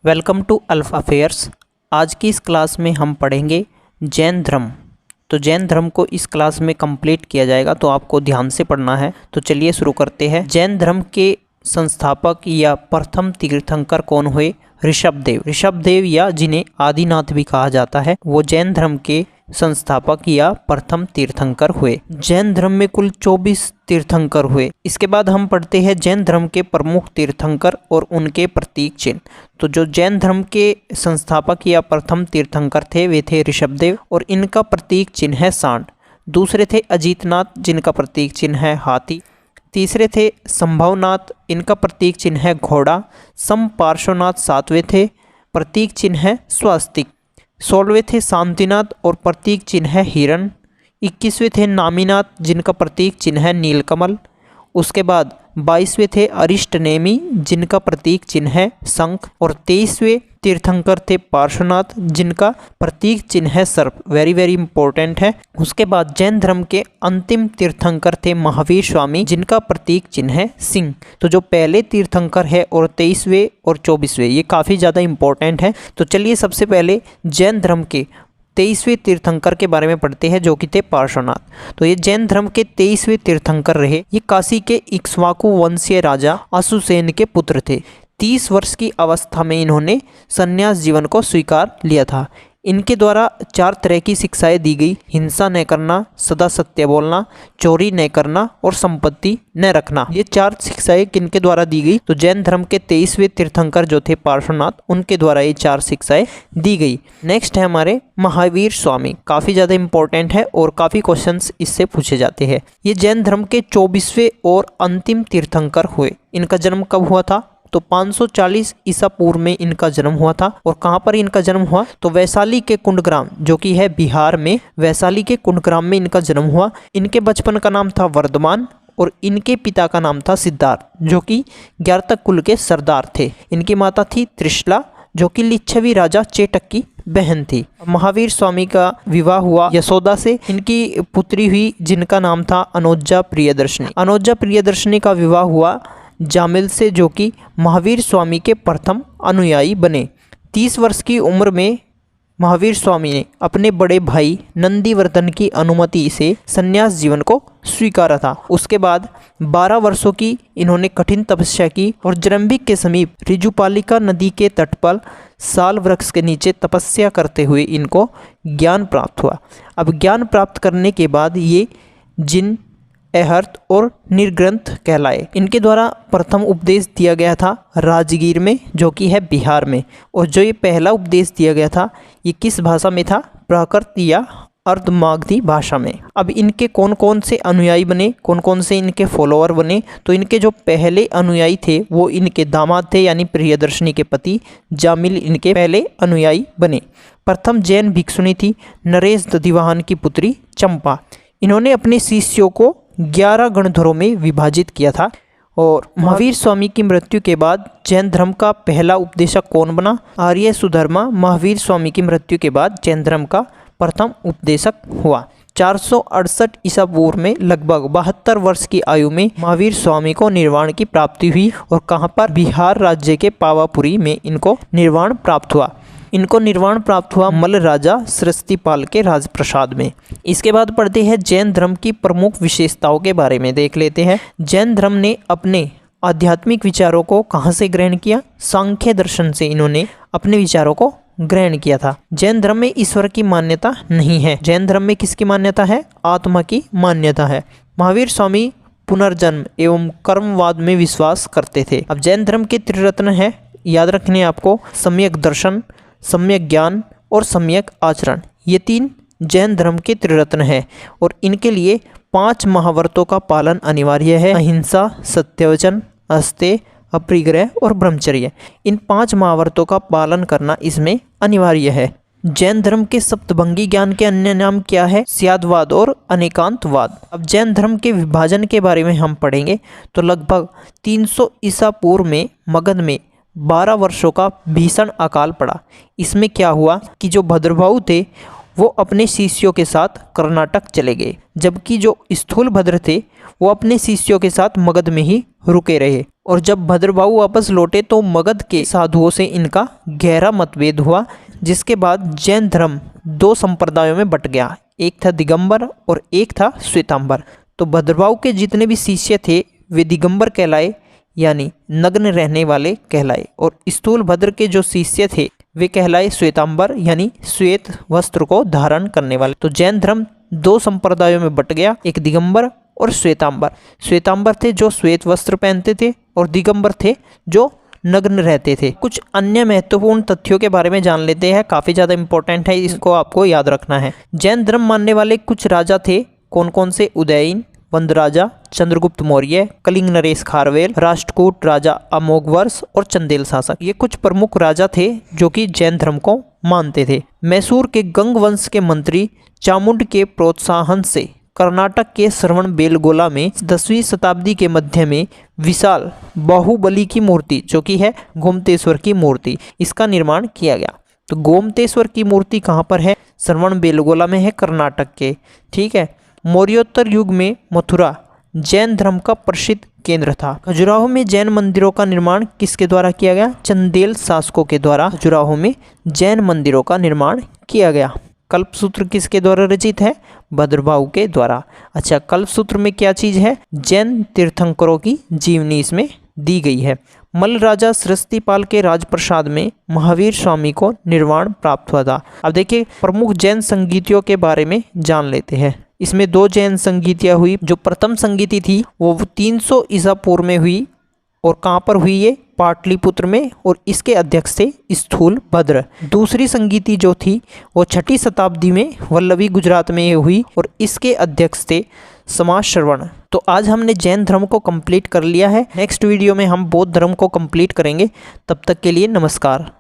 Welcome to alpha affairs. आज की इस क्लास में हम पढ़ेंगे जैन धर्म। तो जैन धर्म को इस क्लास में कंप्लीट किया जाएगा, तो आपको ध्यान से पढ़ना है। तो चलिए शुरू करते हैं। जैन धर्म के संस्थापक या प्रथम तीर्थंकर कौन हुए? ऋषभदेव। ऋषभदेव या जिन्हें आदिनाथ भी कहा जाता है, वो जैन धर्म के संस्थापक या प्रथम तीर्थंकर हुए। जैन धर्म में कुल 24 तीर्थंकर हुए। इसके बाद हम पढ़ते हैं जैन धर्म के प्रमुख तीर्थंकर और उनके प्रतीक चिन्ह। तो जो जैन धर्म के संस्थापक या प्रथम तीर्थंकर थे वे थे ऋषभदेव, और इनका प्रतीक चिन्ह है सांड। दूसरे थे अजीतनाथ, जिनका प्रतीक चिन्ह है हाथी। तीसरे थे संभवनाथ, इनका प्रतीक चिन्ह है घोड़ा। समपार्श्वनाथ सातवें थे, प्रतीक चिन्ह है स्वास्तिक। 16वें थे शांतिनाथ और प्रतीक चिन्ह है हिरण। 21वें थे नामीनाथ, जिनका प्रतीक चिन्ह है नीलकमल। उसके बाद 22वें थे अरिष्टनेमी, जिनका प्रतीक चिन्ह है शंख। और 23वें तीर्थंकर थे पार्श्वनाथ, जिनका प्रतीक चिन्ह है सर्प। वेरी वेरी इंपॉर्टेंट है। उसके बाद जैन धर्म के अंतिम तीर्थंकर थे महावीर स्वामी, जिनका प्रतीक चिन्ह है सिंह। तो जो पहले तीर्थंकर है और 23वें और 24वें, ये काफ़ी ज़्यादा इंपॉर्टेंट है। तो चलिए सबसे पहले जैन धर्म के 23वें तीर्थंकर के बारे में पढ़ते हैं, जो कि थे पार्श्वनाथ। तो ये जैन धर्म के 23वें तीर्थंकर रहे। ये काशी के इक्ष्वाकु वंशीय राजा अशुसेन के पुत्र थे। 30 वर्ष की अवस्था में इन्होंने संन्यास जीवन को स्वीकार लिया था। इनके द्वारा 4 तरह की शिक्षाएं दी गई: हिंसा न करना, सदा सत्य बोलना, चोरी न करना और संपत्ति न रखना। ये 4 शिक्षाएं किनके द्वारा दी गई? तो जैन धर्म के 23वें तीर्थंकर जो थे पार्श्वनाथ, उनके द्वारा ये 4 शिक्षाएं दी गई। नेक्स्ट है हमारे महावीर स्वामी। काफ़ी ज़्यादा इंपॉर्टेंट है और काफ़ी क्वेश्चंस इससे पूछे जाते हैं। ये जैन धर्म के 24वें और अंतिम तीर्थंकर हुए। इनका जन्म कब हुआ था? तो 540 ईसा पूर्व में इनका जन्म हुआ था। और कहाँ पर इनका जन्म हुआ? तो वैशाली के कुंडग्राम, जो कि है बिहार में, वैशाली के कुंडग्राम में इनका जन्म हुआ। इनके बचपन का नाम था वर्धमान और इनके पिता का नाम था सिद्धार्थ, जो कि ज्ञातक कुल के सरदार थे। इनकी माता थी त्रिशला, जो कि लिच्छवी राजा चेटक की बहन थी। महावीर स्वामी का विवाह हुआ यशोदा से। इनकी पुत्री हुई जिनका नाम था अनोजा प्रियदर्शनी। अनोजा प्रियदर्शनी का विवाह हुआ जामिल से, जो कि महावीर स्वामी के प्रथम अनुयायी बने। 30 वर्ष की उम्र में महावीर स्वामी ने अपने बड़े भाई नंदीवर्धन की अनुमति से संन्यास जीवन को स्वीकारा था। उसके बाद 12 वर्षों की इन्होंने कठिन तपस्या की और जरंबिक के समीप ऋजुपालिका नदी के तट पर साल वृक्ष के नीचे तपस्या करते हुए इनको ज्ञान प्राप्त हुआ। अब ज्ञान प्राप्त करने के बाद ये जिन अहर्त और निर्ग्रंथ कहलाए। इनके द्वारा प्रथम उपदेश दिया गया था राजगीर में, जो कि है बिहार में। और जो ये पहला उपदेश दिया गया था, ये किस भाषा में था? प्राकृत या अर्धमागधी भाषा में। अब इनके कौन कौन से अनुयायी बने, कौन कौन से इनके फॉलोअर बने? तो इनके जो पहले अनुयायी थे वो इनके दामाद थे, यानी प्रियदर्शनी के पति जामिल इनके पहले अनुयायी बने। प्रथम जैन भिक्षुणी थी नरेश दधिवाहन की पुत्री चंपा। इन्होंने अपने शिष्यों को 11 गणधरों में विभाजित किया था। और महावीर स्वामी की मृत्यु के बाद जैन धर्म का पहला उपदेशक कौन बना? आर्य सुधर्मा महावीर स्वामी की मृत्यु के बाद जैन धर्म का प्रथम उपदेशक हुआ। 468 ईसा पूर्व में लगभग 72 वर्ष की आयु में महावीर स्वामी को निर्वाण की प्राप्ति हुई। और कहाँ पर? बिहार राज्य के पावापुरी में इनको निर्वाण प्राप्त हुआ। इनको निर्वाण प्राप्त हुआ मल्ल राजा सृष्टिपाल के राजप्रसाद में। इसके बाद पढ़ते हैं जैन धर्म की प्रमुख विशेषताओं के बारे में देख लेते हैं। जैन धर्म ने अपने आध्यात्मिक विचारों को कहाँ से ग्रहण किया? सांख्य दर्शन से इन्होंने अपने विचारों को ग्रहण किया था। जैन धर्म में ईश्वर की मान्यता नहीं है। जैन धर्म में किसकी मान्यता है? आत्मा की मान्यता है। महावीर स्वामी पुनर्जन्म एवं कर्मवाद में विश्वास करते थे। अब जैन धर्म के त्रिरत्न है, याद रखने आपको: सम्यक दर्शन, सम्यक ज्ञान और सम्यक आचरण। ये 3 जैन धर्म के त्रिरत्न हैं। और इनके लिए 5 महाव्रतों का पालन अनिवार्य है: अहिंसा, सत्यवचन, अस्तेय, अपरिग्रह और ब्रह्मचर्य। इन 5 महाव्रतों का पालन करना इसमें अनिवार्य है। जैन धर्म के सप्तभंगी ज्ञान के अन्य नाम क्या है? स्यादवाद और अनेकांतवाद। अब जैन धर्म के विभाजन के बारे में हम पढ़ेंगे। तो लगभग 300 ईसा पूर्व में मगध में 12 वर्षों का भीषण अकाल पड़ा। इसमें क्या हुआ कि जो भद्रभाऊ थे वो अपने शिष्यों के साथ कर्नाटक चले गए, जबकि जो स्थूलभद्र थे वो अपने शिष्यों के साथ मगध में ही रुके रहे। और जब भद्रबाहु वापस लौटे तो मगध के साधुओं से इनका गहरा मतभेद हुआ, जिसके बाद जैन धर्म दो संप्रदायों में बट गया, एक था दिगंबर और एक था श्वेतांबर। तो भद्रबाहु के जितने भी शिष्य थे वे दिगंबर कहलाए, यानी नग्न रहने वाले कहलाए, और स्थूलभद्र के जो शिष्य थे वे कहलाए श्वेतांबर, यानी श्वेत वस्त्र को धारण करने वाले। तो जैन धर्म दो संप्रदायों में बट गया, एक दिगंबर और श्वेतांबर। श्वेतांबर थे जो श्वेत वस्त्र पहनते थे और दिगंबर थे जो नग्न रहते थे। कुछ अन्य महत्वपूर्ण तथ्यों के बारे में जान लेते हैं, काफ़ी ज़्यादा इंपॉर्टेंट है, इसको आपको याद रखना है। जैन धर्म मानने वाले कुछ राजा थे, कौन कौन से? उदयीन, वंद राजा, चंद्रगुप्त मौर्य, कलिंग नरेश खारवेल, राष्ट्रकूट राजा अमोघवर्ष और चंदेल शासक। ये कुछ प्रमुख राजा थे जो कि जैन धर्म को मानते थे। मैसूर के गंग वंश के मंत्री चामुंड के प्रोत्साहन से कर्नाटक के श्रवण बेलगोला में 10वीं शताब्दी के मध्य में विशाल बाहुबली की मूर्ति, जो कि है गोमतेश्वर की मूर्ति, इसका निर्माण किया गया। तो गोमतेश्वर की मूर्ति कहाँ पर है? श्रवण बेलगोला में है, कर्नाटक के। ठीक है। मौर्योत्तर युग में मथुरा जैन धर्म का प्रसिद्ध केंद्र था। खजुराहो में जैन मंदिरों का निर्माण किसके द्वारा किया गया? चंदेल शासकों के द्वारा खजुराहो में जैन मंदिरों का निर्माण किया गया। कल्पसूत्र किसके द्वारा रचित है? भद्रबाहु के द्वारा। अच्छा, कल्पसूत्र में क्या चीज है? जैन तीर्थंकरों की जीवनी इसमें दी गई है। मल्ल राजा श्रस्तिपाल के राजप्रसाद में महावीर स्वामी को निर्वाण प्राप्त हुआ था। अब देखिए, प्रमुख जैन संगीतियों के बारे में जान लेते हैं। इसमें दो जैन संगीतियाँ हुई। जो प्रथम संगीति थी वो 300 ईसा पूर्व में हुई, और कहाँ पर हुई? ये पाटलिपुत्र में, और इसके अध्यक्ष थे स्थूलभद्र। दूसरी संगीति जो थी वो 6ठी शताब्दी में वल्लभी गुजरात में हुई, और इसके अध्यक्ष थे समाज श्रवण। तो आज हमने जैन धर्म को कंप्लीट कर लिया है। नेक्स्ट वीडियो में हम बौद्ध धर्म को कंप्लीट करेंगे। तब तक के लिए नमस्कार।